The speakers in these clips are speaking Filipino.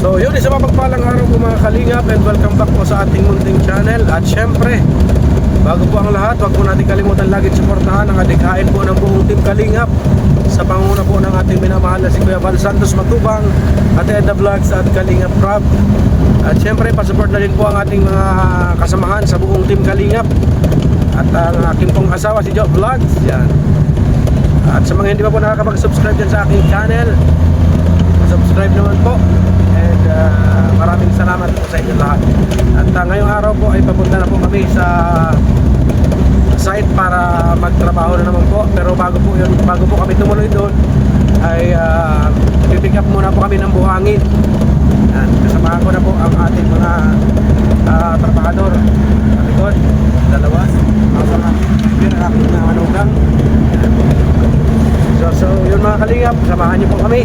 So yun, isa mapagpalang araw po mga kalingap, and welcome back po sa ating munting channel. At syempre, bago po ang lahat, huwag po natin kalimutan lagi suportahan ang adikain po ng buong team Kalingap sa panguna po ng ating minamahal na si Kuya Val Santos Matubang at Edda Vlogs at Kalingap Rob. At syempre, pasupport na rin po ang ating mga kasamahan sa buong team Kalingap at ang aking pong asawa si Joe Vlogs. Yan. At sa mga hindi pa po nakakapag-subscribe dyan sa aking channel, subscribe naman po. And maraming salamat po sa inyo lahat. At ngayong araw po ay papunta na po kami sa site para magtrabaho na naman po. Pero bago po kami tumuloy doon ay pipick up muna po kami ng buhangin. At kasamahan ko na po ang ating mga trabahador sa likod, dalawa, ang aking manugang. So yun mga kalingap, samahan niyo po kami.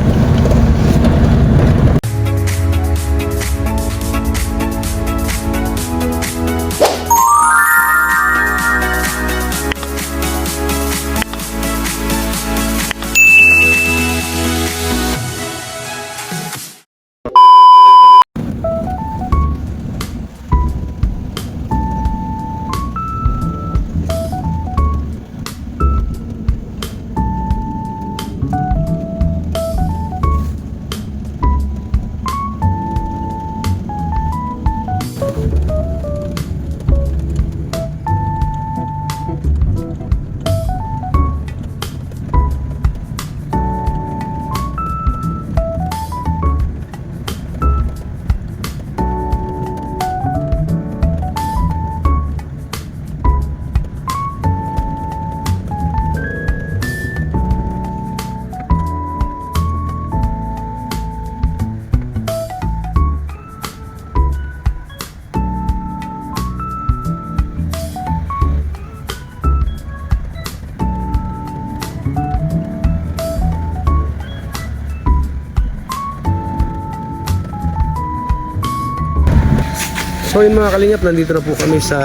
So yun mga kalingap, nandito na po kami sa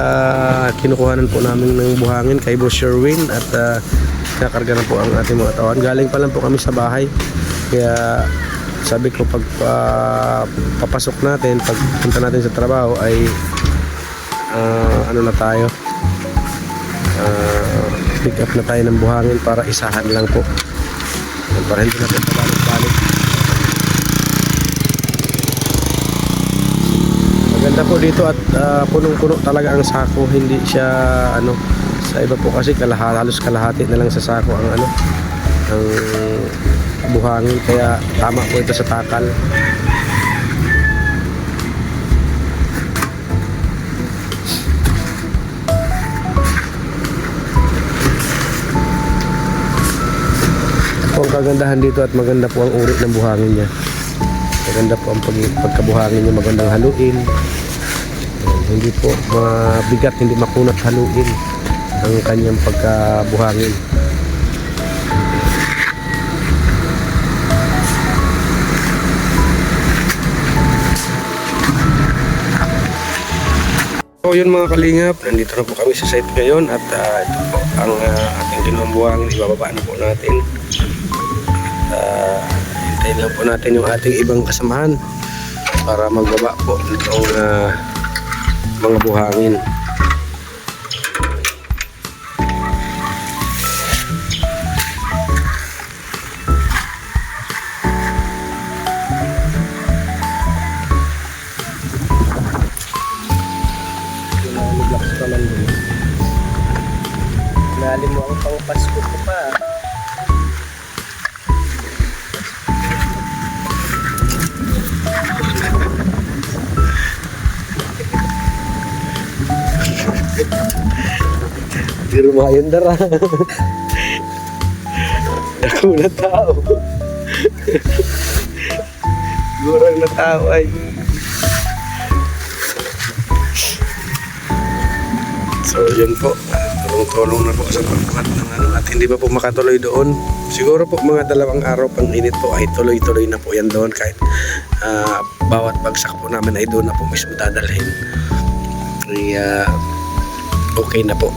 kinukuhanan po namin ng buhangin kay Boss Sherwin. At kakarga na po ang ating mga tawan. Galing pa lang po kami sa bahay. Kaya sabi ko pag papasok natin, pag punta natin sa trabaho ay ano na tayo, pick up na tayo ng buhangin para isahan lang po, para hindi natin pabalik-balik. Maganda po dito at punong-puno talaga ang sako. Hindi siya ano, sa iba po kasi halos kalahati na lang sa sako ang ang buhangin, kaya tama po ito sa takal. Ito ang kagandahan dito at maganda po ang uri ng buhangin niya. Maganda po ang pagkabuhangin niya, magandang haluin. Hindi po mabigat, hindi makunat haluin ang kanyang pagkabuhangin. So yun mga kalingap, nandito na po kami sa site ngayon at ito po ang ating ginawang buhangin. Ibababa na po natin. Hintayin lang po natin yung ating ibang kasamahan para magbaba po nitong mga buhangin. Nag-blocks pa lang din. Lalim mo ang pang-pasko ko pa. Di rumayan dara. Ako na tao. Gurang na tao ay. So yun po, tulong-tulong na po sa pagkuhat ng at hindi pa po makatuloy doon. Siguro po mga 2 araw pang init po ay tuloy-tuloy na po yan doon, kahit bawat bagsak po namin ay doon na po mismo dadalhin. Kaya okay na po.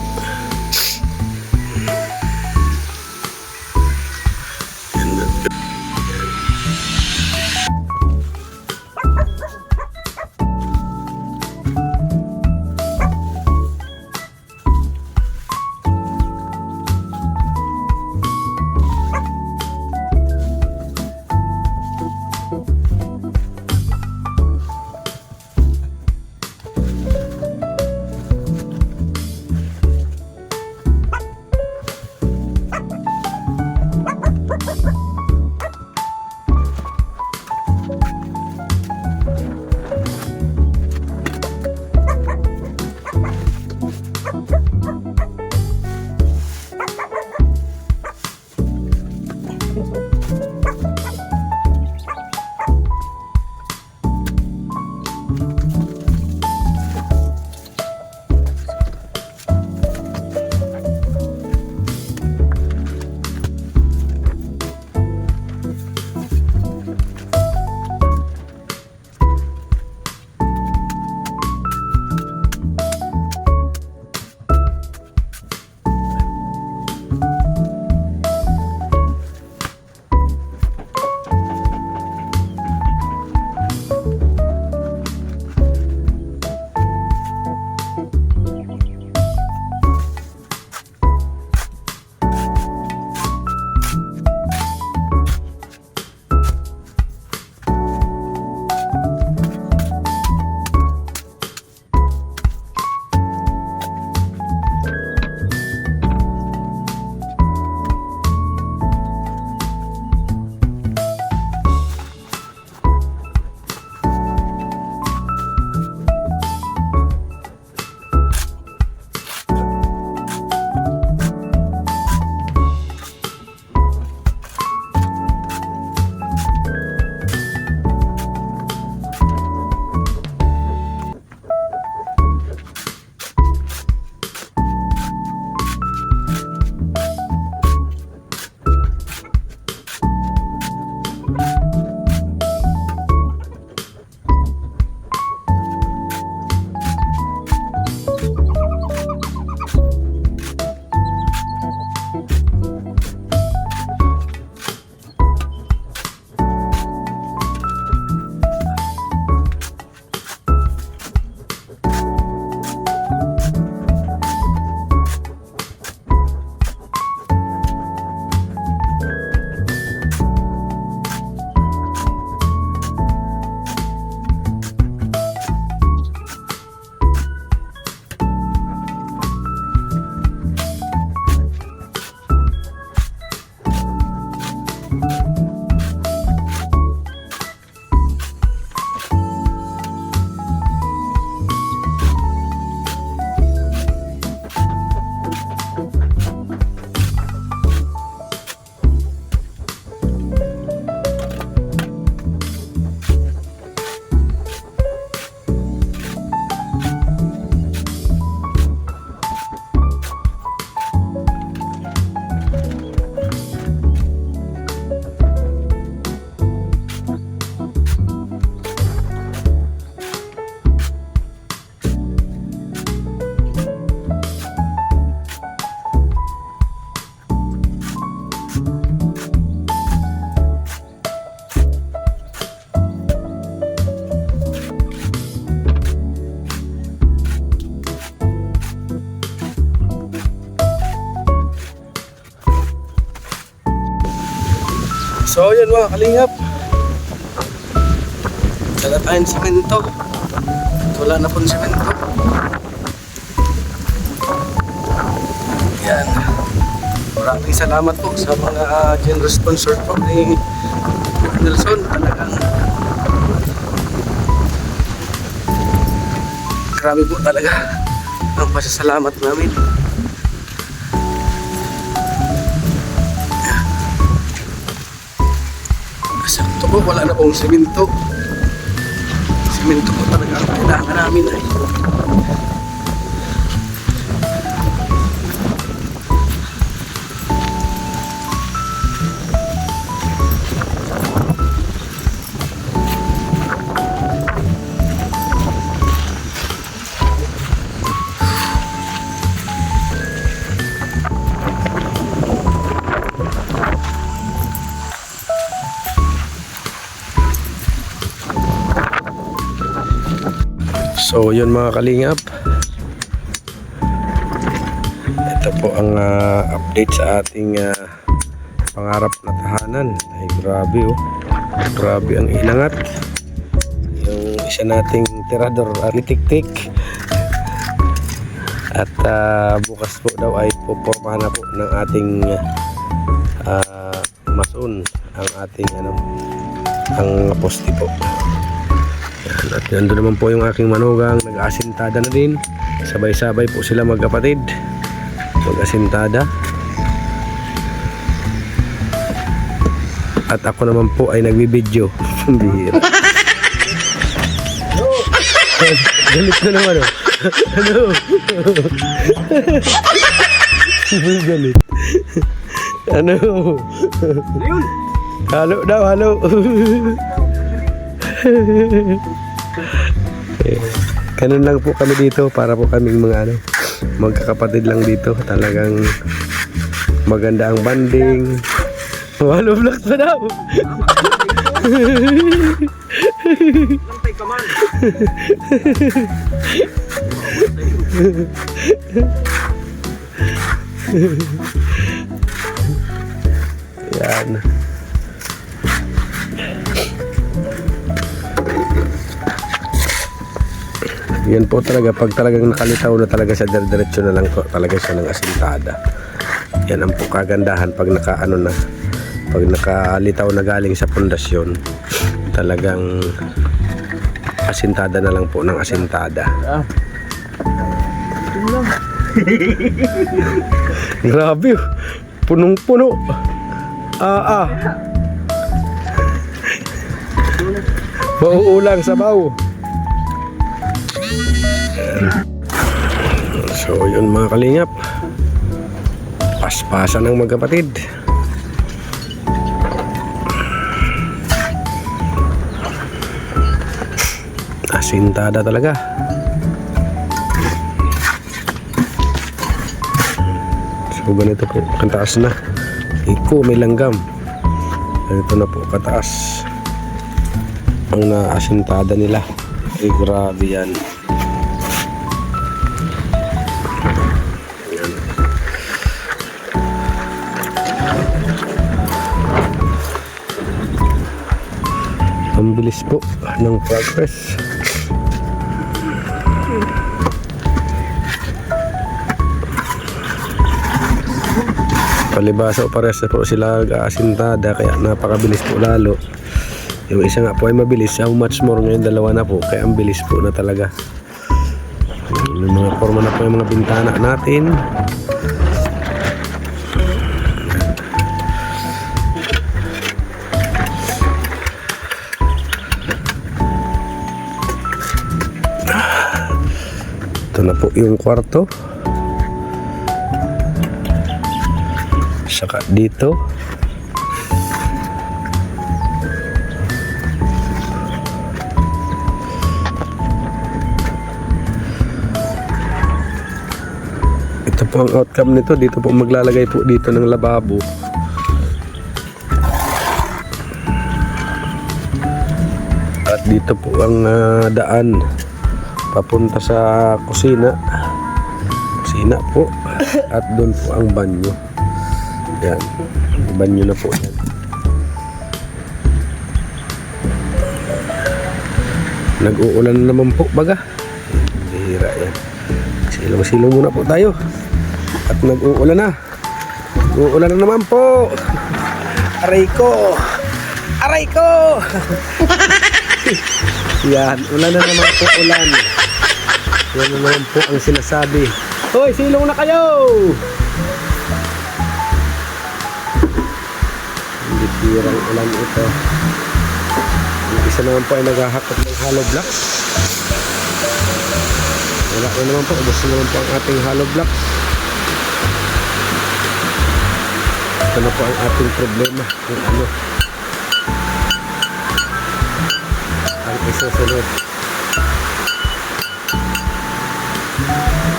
So yun mga kalingap, dala tayong simento. Wala na pong simento. Yan. Maraming salamat po sa mga generous sponsor po ni Nelson. Talagang grabe po talaga ang pasasalamat namin. Sakto po, wala na pong simento. Simento po talaga ang kailangan namin ay. So yun mga kalingap, ito po ang update sa ating pangarap na tahanan. Ay grabe oh, grabe ang inangat. Yung isa nating tirador arkitektik. At bukas po daw ay pupormahan na po ng ating mason ang ating ang poste po. At nandun naman po yung aking manugang, nag-asintada na din. Sabay-sabay po sila magkapatid mag-asintada. At ako naman po ay nagbibideo. Bihira. Galit na naman oh. Ano? Galit. Ano? Halo daw, halo. Ganun lang po kami dito, para po kaming mga magkakapatid lang dito. Talagang maganda ang banding. Halo vlog pa daw. Lantay ka man. Yan. Yan po talaga, pag talagang nakalitaw na talaga siya, diretso na lang po talaga siya ng asintada. Yan ang po kagandahan pag nakaano na, pag nakalitaw na galing sa pundasyon, talagang asintada na lang po ng asintada. Grabe, punong-puno. Mauulang sabaw. So yun mga kalingap, paspasan ng magkapatid. Asintada talaga. So ganito po kataas na. Iko may langgam. Ganito na po kataas ang naasintada nila. Ay grabe yan. Ang bilis po ng progress. Palibasa o pares po sila asintada, kaya napakabilis po lalo. Yung isa nga po ay mabilis, how much more ngayon dalawa na po, kaya ang bilis po na talaga. May mga forma na po yung mga bintana natin. Ito na po yung kwarto. Saka dito. Ito po ang outcome nito. Dito po maglalagay po dito ng lababo. At dito po ang daan papunta sa kusina. Kusina po. At doon po ang banyo. Yan. Banyo na po yan. Nag-uulan na naman po baga. Bihira yan. Silong-silong muna po tayo. At nag-uulan na. Nag-uulan na naman po. Aray ko. Aray ko. Yan. Ulan na naman po, ulan. Yan na naman po ang sinasabi. Hoy, silong na kayo. Hindi pirang ulan ito. Yung isa naman po ay naghahakot ng hollow blocks. Wala ko naman po. Ubus na naman po ang ating hollow blocks. Ito na po ang ating problema. Yung ano. Ang isusunod.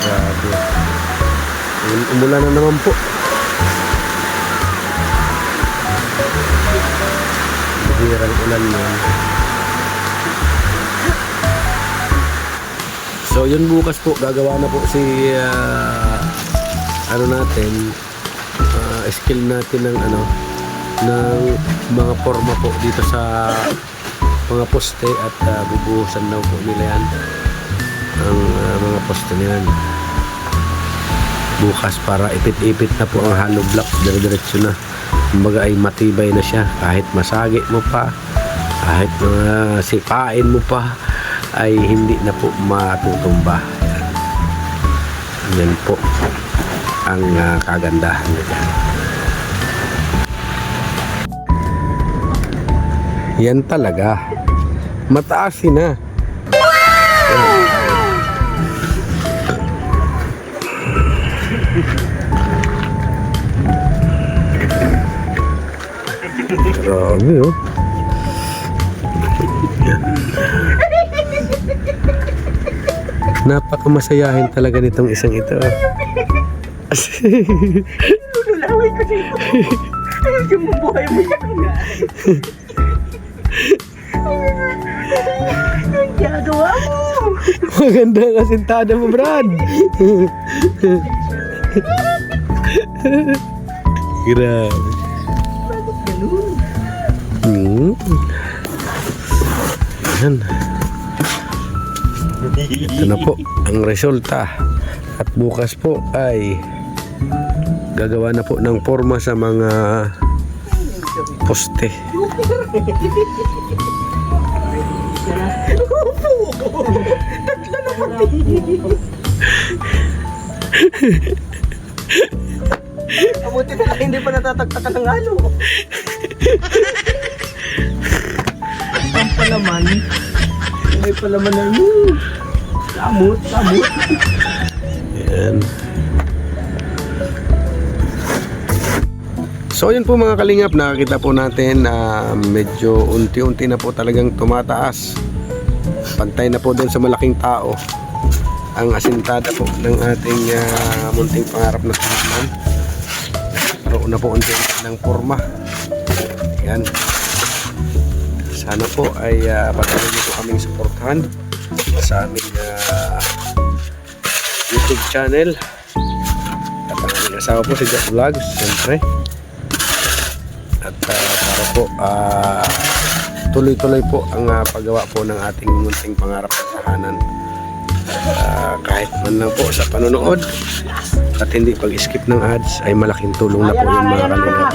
Grabe. Umulan na naman po. Bihirang ulan yan. So yun, bukas po gagawa na po si ano natin, skill natin ng ano, ng mga forma po dito sa mga poste at bubuhusan daw po nila yan ang mga poste niyan bukas para ipit-ipit na po ang hollow blocks, dire-diretso na. Kumbaga ay matibay na siya kahit masagi mo pa, kahit sipain mo pa ay hindi na po matutumba. Yan po ang kagandahan nila. Yan talaga. Mataas na. Grabe, oh. Napakamasayahin talaga nitong isang ito. Lulaway ko dito. Yung buhay mo yan. Ang ginagawa mo. Maganda ang asintada mo, Brad. Grabe. Bakit ganun? Yan. Ito na po ang resulta. At bukas po ay gagawa na po ng forma sa mga poste. Abuti na lang, hindi pa natatagtakan ng halo. Ang palaman. May palaman na samot. Yan. So yun po mga kalingap, nakakita po natin na medyo unti-unti na po talagang tumataas. Pantay na po doon sa malaking tao ang asintada po ng ating munting pangarap na tahanan. Karoon na po unti-unti ng forma. Yan. Sana po ay patuloy niyo po kaming suportahan sa aming YouTube channel. At ang aming asawa po si Jack Vlogs, siyempre. At para po tuloy-tuloy po ang paggawa po ng ating munting pangarap na tahanan. Kahit man lang po sa panonood at hindi pag-skip ng ads ay malaking tulong na po yung mga kalingap.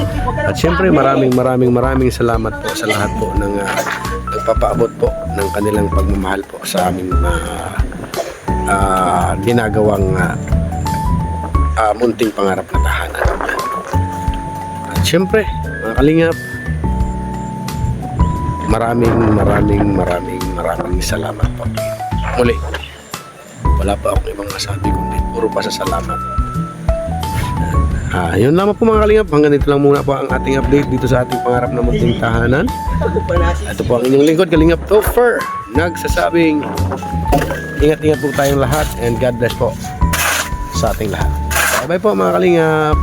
At syempre maraming salamat po sa lahat po ng nagpapaabot po ng kanilang pagmamahal po sa aming ginagawang munting pangarap na tahanan. At syempre mga kalingap, maraming salamat po. Muli, wala pa akong ibang masabi kundi puro pasasalamat. Yun lamang po mga kalingap. Hanggang dito lang muna po ang ating update dito sa ating pangarap na munting tahanan. Ito po ang inyong lingkod, Kalingap Topher, nagsasabing ingat-ingat po tayong lahat and God bless po sa ating lahat. Bye bye po mga kalingap.